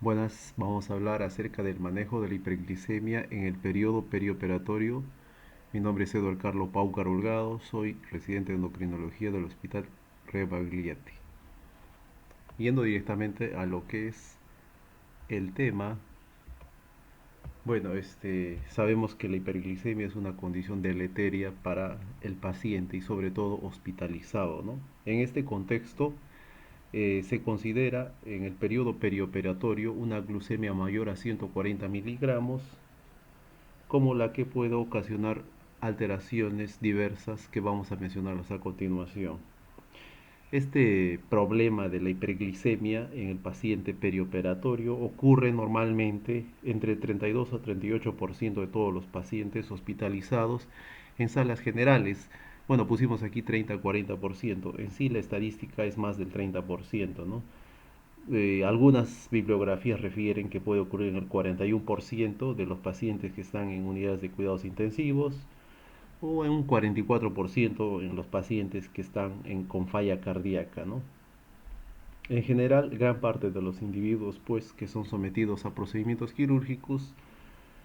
Buenas, vamos a hablar acerca del manejo de la hiperglicemia en el periodo perioperatorio. Mi nombre es Eduardo Carlos Paucar Holgado, soy residente de endocrinología del Hospital Rebagliati. Yendo directamente a lo que es el tema, sabemos que la hiperglicemia es una condición deleteria para el paciente y sobre todo hospitalizado, ¿no? En este contexto, se considera en el periodo perioperatorio una glucemia mayor a 140 miligramos como la que puede ocasionar alteraciones diversas que vamos a mencionarlas a continuación. Este problema de la hiperglicemia en el paciente perioperatorio ocurre normalmente entre 32 a 38% de todos los pacientes hospitalizados en salas generales. Bueno, pusimos aquí 30 a 40%. En sí la estadística es más del 30%, ¿no? Algunas bibliografías refieren que puede ocurrir en el 41% de los pacientes que están en unidades de cuidados intensivos o en un 44% en los pacientes que están con falla cardíaca, ¿no? En general, gran parte de los individuos pues, que son sometidos a procedimientos quirúrgicos,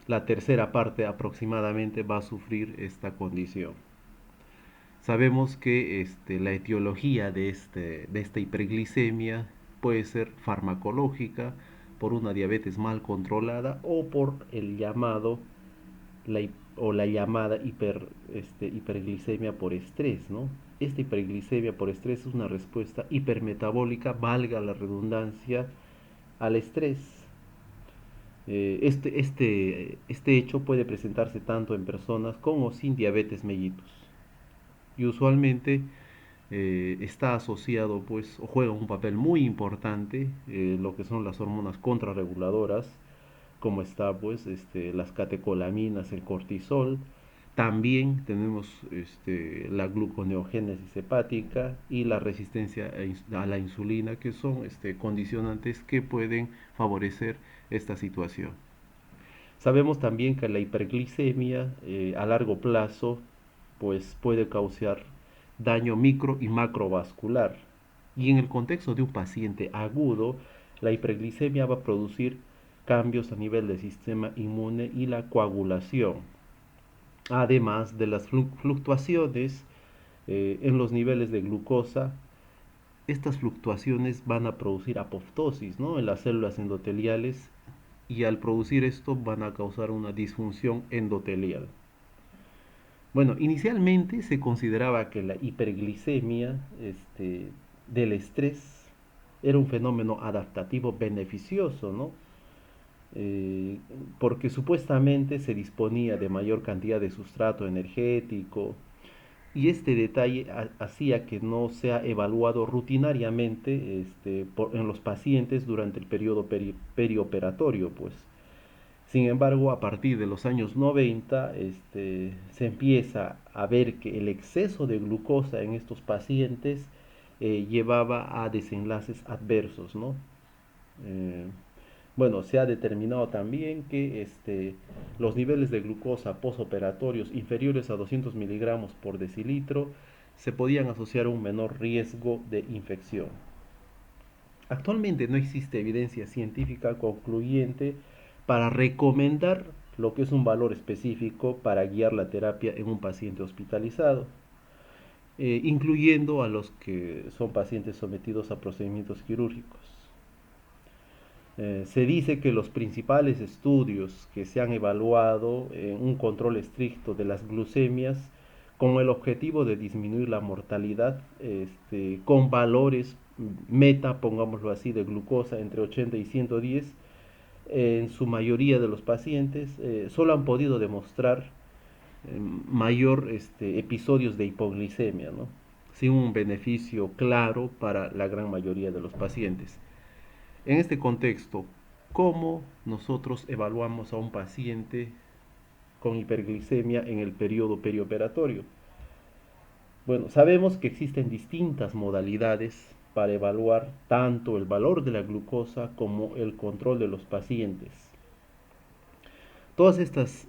la tercera parte aproximadamente va a sufrir esta condición. Sabemos que la etiología de esta hiperglicemia puede ser farmacológica, por una diabetes mal controlada o por el llamado la llamada hiperglicemia por estrés, ¿no? Esta hiperglicemia por estrés es una respuesta hipermetabólica, valga la redundancia, al estrés. Este hecho puede presentarse tanto en personas con o sin diabetes mellitus y usualmente está asociado pues o juega un papel muy importante lo que son las hormonas contrarreguladoras como está pues las catecolaminas, el cortisol. También tenemos la gluconeogénesis hepática y la resistencia a la insulina, que son condicionantes que pueden favorecer esta situación. Sabemos también que la hiperglicemia a largo plazo pues puede causar daño micro y macrovascular. Y en el contexto de un paciente agudo, la hiperglicemia va a producir cambios a nivel del sistema inmune y la coagulación, además de las fluctuaciones en los niveles de glucosa. Estas fluctuaciones van a producir apoptosis, ¿no?, en las células endoteliales, y al producir esto van a causar una disfunción endotelial. Bueno, inicialmente se consideraba que la hiperglicemia del estrés era un fenómeno adaptativo beneficioso, ¿no? Eh, Porque supuestamente se disponía de mayor cantidad de sustrato energético, y este detalle hacía que no sea evaluado rutinariamente en los pacientes durante el periodo perioperatorio, pues. Sin embargo, a partir de los años 90, se empieza a ver que el exceso de glucosa en estos pacientes llevaba a desenlaces adversos, ¿no? Eh, bueno, se ha determinado también que los niveles de glucosa postoperatorios inferiores a 200 miligramos por decilitro se podían asociar a un menor riesgo de infección. Actualmente no existe evidencia científica concluyente para recomendar lo que es un valor específico para guiar la terapia en un paciente hospitalizado, incluyendo a los que son pacientes sometidos a procedimientos quirúrgicos. Se dice que los principales estudios que se han evaluado en un control estricto de las glucemias con el objetivo de disminuir la mortalidad con valores meta, pongámoslo así, de glucosa entre 80 y 110, en su mayoría de los pacientes, solo han podido demostrar mayor episodios de hipoglicemia, ¿no?, sin un beneficio claro para la gran mayoría de los pacientes. En este contexto, ¿cómo nosotros evaluamos a un paciente con hiperglicemia en el periodo perioperatorio? Bueno, sabemos que existen distintas modalidades para evaluar tanto el valor de la glucosa como el control de los pacientes. Todas estas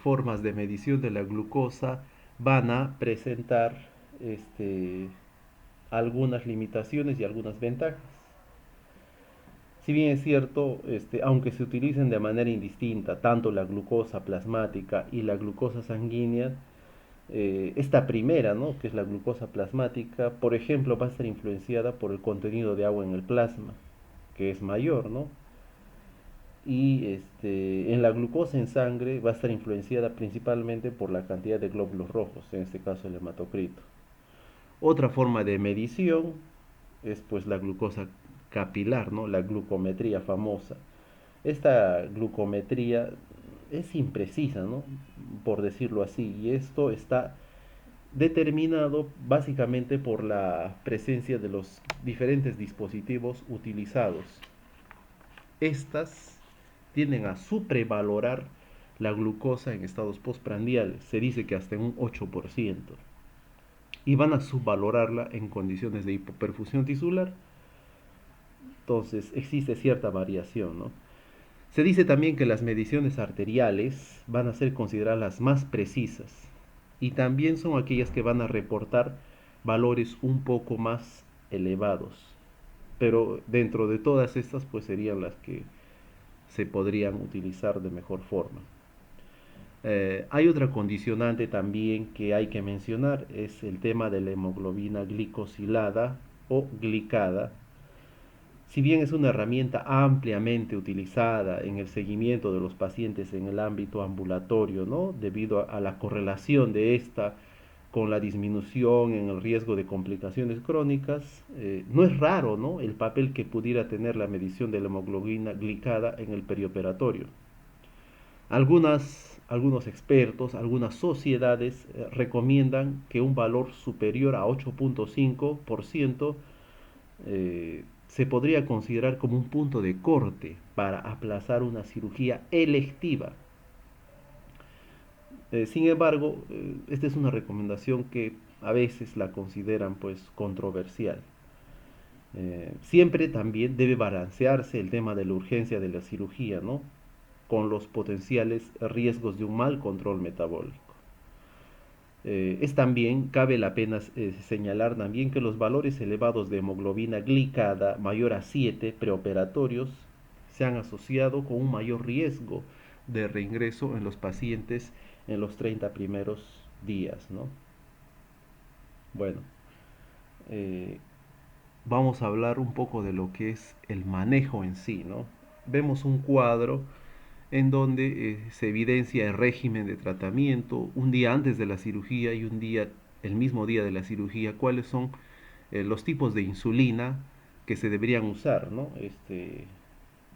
formas de medición de la glucosa van a presentar algunas limitaciones y algunas ventajas. Si bien es cierto, aunque se utilicen de manera indistinta tanto la glucosa plasmática y la glucosa sanguínea, esta primera, ¿no? Que es la glucosa plasmática, por ejemplo, va a estar influenciada por el contenido de agua en el plasma, que es mayor, ¿no? Y en la glucosa en sangre va a estar influenciada principalmente por la cantidad de glóbulos rojos, en este caso el hematocrito. Otra forma de medición es pues la glucosa capilar, ¿no? La glucometría famosa. Esta glucometría es imprecisa, ¿no? Por decirlo así, y esto está determinado básicamente por la presencia de los diferentes dispositivos utilizados. Estas tienden a suprevalorar la glucosa en estados postprandiales, se dice que hasta en un 8%, y van a subvalorarla en condiciones de hipoperfusión tisular. Entonces existe cierta variación, ¿no? Se dice también que las mediciones arteriales van a ser consideradas las más precisas y también son aquellas que van a reportar valores un poco más elevados. Pero dentro de todas estas, pues serían las que se podrían utilizar de mejor forma. Hay otra condicionante también que hay que mencionar, es el tema de la hemoglobina glicosilada o glicada. Si bien es una herramienta ampliamente utilizada en el seguimiento de los pacientes en el ámbito ambulatorio, ¿no? Debido a la correlación de esta con la disminución en el riesgo de complicaciones crónicas, no es raro, ¿no? El papel que pudiera tener la medición de la hemoglobina glicada en el perioperatorio. Algunos expertos, algunas sociedades recomiendan que un valor superior a 8.5% se podría considerar como un punto de corte para aplazar una cirugía electiva. Sin embargo, esta es una recomendación que a veces la consideran pues controversial. Siempre también debe balancearse el tema de la urgencia de la cirugía, ¿no? Con los potenciales riesgos de un mal control metabólico. Es también, cabe la pena señalar también que los valores elevados de hemoglobina glicada mayor a 7 preoperatorios se han asociado con un mayor riesgo de reingreso en los pacientes en los 30 primeros días, ¿no? Bueno, eh, vamos a hablar un poco de lo que es el manejo en sí, ¿no? Vemos un cuadro en donde se evidencia el régimen de tratamiento un día antes de la cirugía y un día, el mismo día de la cirugía, cuáles son los tipos de insulina que se deberían usar, ¿no?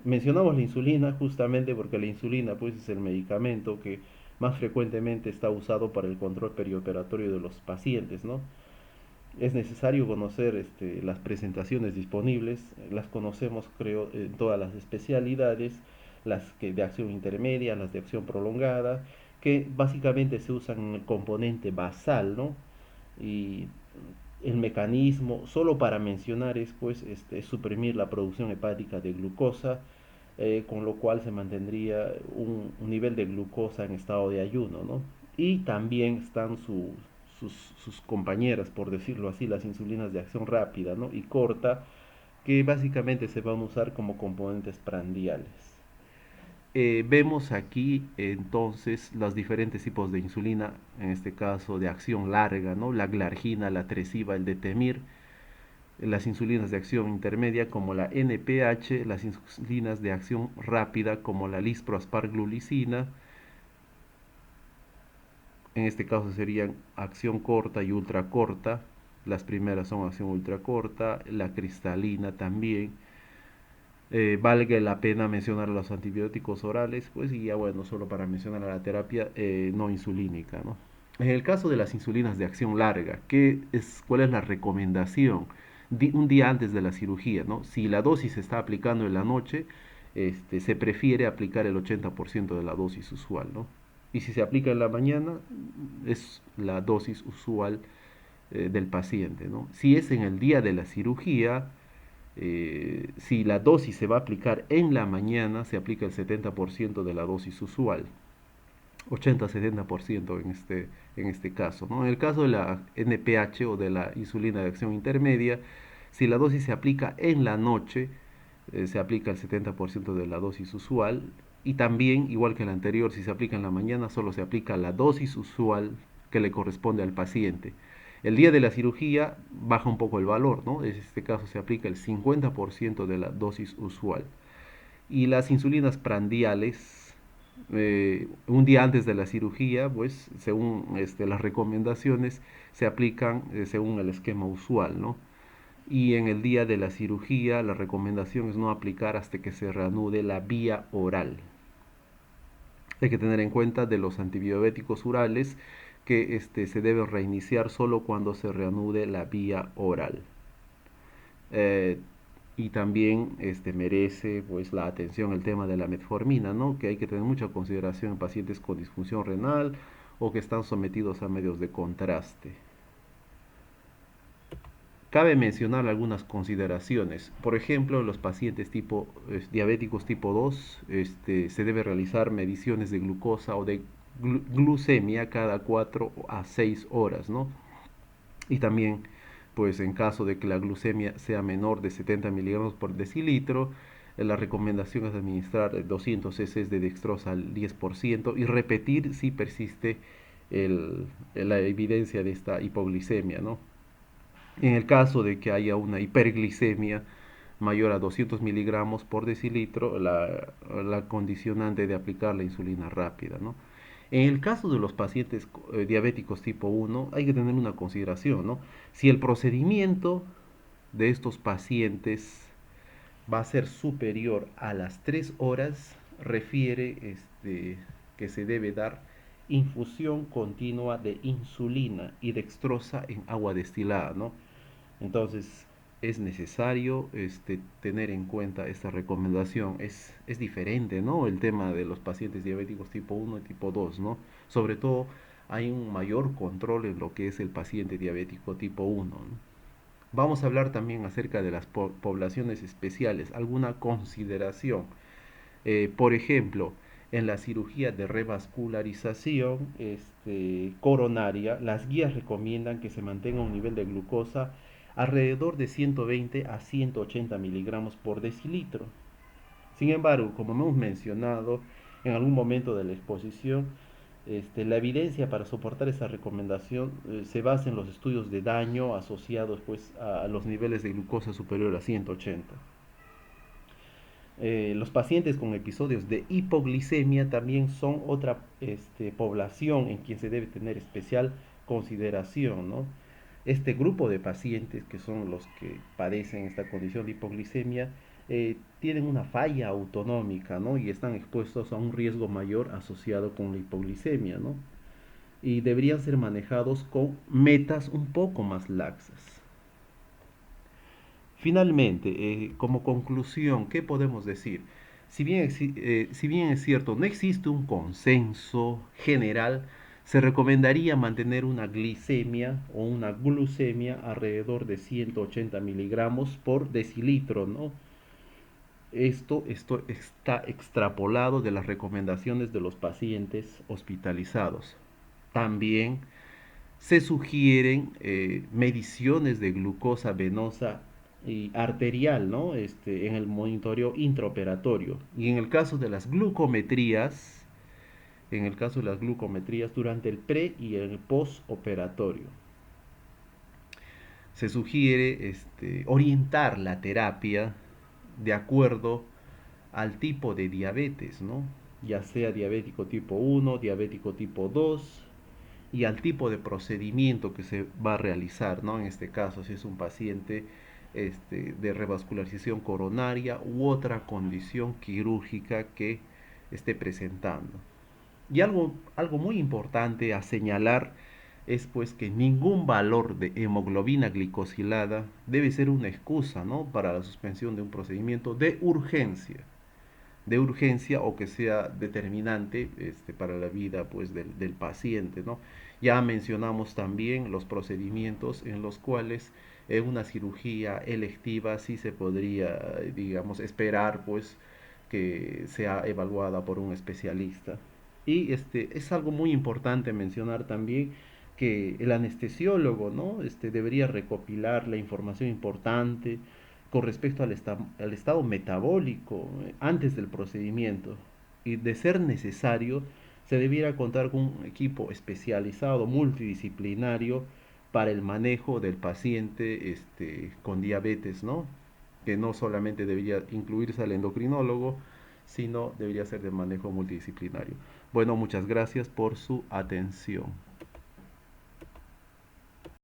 Mencionamos la insulina justamente porque la insulina pues es el medicamento que más frecuentemente está usado para el control perioperatorio de los pacientes, ¿no? Es necesario conocer las presentaciones disponibles, las conocemos creo en todas las especialidades, las que de acción intermedia, las de acción prolongada, que básicamente se usan en el componente basal, ¿no? Y el mecanismo, solo para mencionar, es pues suprimir la producción hepática de glucosa, con lo cual se mantendría un nivel de glucosa en estado de ayuno, ¿no? Y también están sus, sus compañeras, por decirlo así, las insulinas de acción rápida, ¿no? Y corta, que básicamente se van a usar como componentes prandiales. Vemos aquí entonces los diferentes tipos de insulina, en este caso de acción larga, ¿no? La glargina, la tresiba, el detemir, las insulinas de acción intermedia como la NPH, las insulinas de acción rápida como la lisproasparglulicina, en este caso serían acción corta y ultracorta, las primeras son acción ultracorta, la cristalina también. Valga la pena mencionar los antibióticos orales, pues y ya bueno, solo para mencionar la terapia no insulínica, ¿no? En el caso de las insulinas de acción larga, ¿cuál es la recomendación? Un día antes de la cirugía, ¿no? Si la dosis se está aplicando en la noche, se prefiere aplicar el 80% de la dosis usual, ¿no? Y si se aplica en la mañana, es la dosis usual del paciente, ¿no? Si es en el día de la cirugía, si la dosis se va a aplicar en la mañana, se aplica el 70% de la dosis usual, 80-70% en este caso, ¿no? En el caso de la NPH o de la insulina de acción intermedia, si la dosis se aplica en la noche, se aplica el 70% de la dosis usual. Y también, igual que el anterior, si se aplica en la mañana, solo se aplica la dosis usual que le corresponde al paciente. El día de la cirugía baja un poco el valor, ¿no? En este caso se aplica el 50% de la dosis usual. Y las insulinas prandiales, un día antes de la cirugía, pues según las recomendaciones, se aplican según el esquema usual, ¿no? Y en el día de la cirugía, la recomendación es no aplicar hasta que se reanude la vía oral. Hay que tener en cuenta de los antibióticos orales que se debe reiniciar solo cuando se reanude la vía oral. Eh, y también merece pues la atención el tema de la metformina, ¿no? Que hay que tener mucha consideración en pacientes con disfunción renal o que están sometidos a medios de contraste. Cabe mencionar algunas consideraciones. Por ejemplo, en los pacientes diabéticos tipo 2, se debe realizar mediciones de glucosa o de glucemia cada 4 a 6 horas, ¿no? Y también, pues en caso de que la glucemia sea menor de 70 miligramos por decilitro, la recomendación es administrar 200 cc de dextrosa al 10% y repetir si persiste la evidencia de esta hipoglicemia, ¿no? En el caso de que haya una hiperglicemia mayor a 200 miligramos por decilitro, la condicionante de aplicar la insulina rápida, ¿no? En el caso de los pacientes diabéticos tipo 1, hay que tener una consideración, ¿no? Si el procedimiento de estos pacientes va a ser superior a las 3 horas, refiere que se debe dar infusión continua de insulina y dextrosa en agua destilada, ¿no? Entonces es necesario tener en cuenta esta recomendación. Es diferente, ¿no? El tema de los pacientes diabéticos tipo 1 y tipo 2, ¿no? Sobre todo hay un mayor control en lo que es el paciente diabético tipo 1, ¿no? Vamos a hablar también acerca de las poblaciones especiales, alguna consideración. Por ejemplo, en la cirugía de revascularización coronaria, las guías recomiendan que se mantenga un nivel de glucosa alrededor de 120 a 180 miligramos por decilitro. Sin embargo, como hemos mencionado en algún momento de la exposición, la evidencia para soportar esa recomendación se basa en los estudios de daño asociados pues, a los niveles de glucosa superior a 180. Los pacientes con episodios de hipoglicemia también son otra población en quien se debe tener especial consideración, ¿no? Este grupo de pacientes, que son los que padecen esta condición de hipoglicemia, tienen una falla autonómica, ¿no? Y están expuestos a un riesgo mayor asociado con la hipoglicemia, ¿no? Y deberían ser manejados con metas un poco más laxas. Finalmente, como conclusión, ¿qué podemos decir? Si bien es cierto, no existe un consenso general, se recomendaría mantener una glicemia o una glucemia alrededor de 180 miligramos por decilitro, ¿no? Esto está extrapolado de las recomendaciones de los pacientes hospitalizados. También se sugieren mediciones de glucosa venosa y arterial, ¿no? En el monitoreo intraoperatorio. Y en el caso de las glucometrías durante el pre y el postoperatorio. Se sugiere orientar la terapia de acuerdo al tipo de diabetes, ¿no? Ya sea diabético tipo 1, diabético tipo 2, y al tipo de procedimiento que se va a realizar, ¿no? En este caso, si es un paciente de revascularización coronaria u otra condición quirúrgica que esté presentando. Y algo muy importante a señalar es pues que ningún valor de hemoglobina glicosilada debe ser una excusa, ¿no? Para la suspensión de un procedimiento de urgencia o que sea determinante para la vida pues del paciente, ¿no? Ya mencionamos también los procedimientos en los cuales una cirugía electiva sí se podría, digamos, esperar pues que sea evaluada por un especialista. Y es algo muy importante mencionar también que el anestesiólogo, ¿no? Debería recopilar la información importante con respecto al estado metabólico antes del procedimiento. Y de ser necesario, se debiera contar con un equipo especializado, multidisciplinario, para el manejo del paciente con diabetes, ¿no? Que no solamente debería incluirse al endocrinólogo, sino debería ser de manejo multidisciplinario. Bueno, muchas gracias por su atención.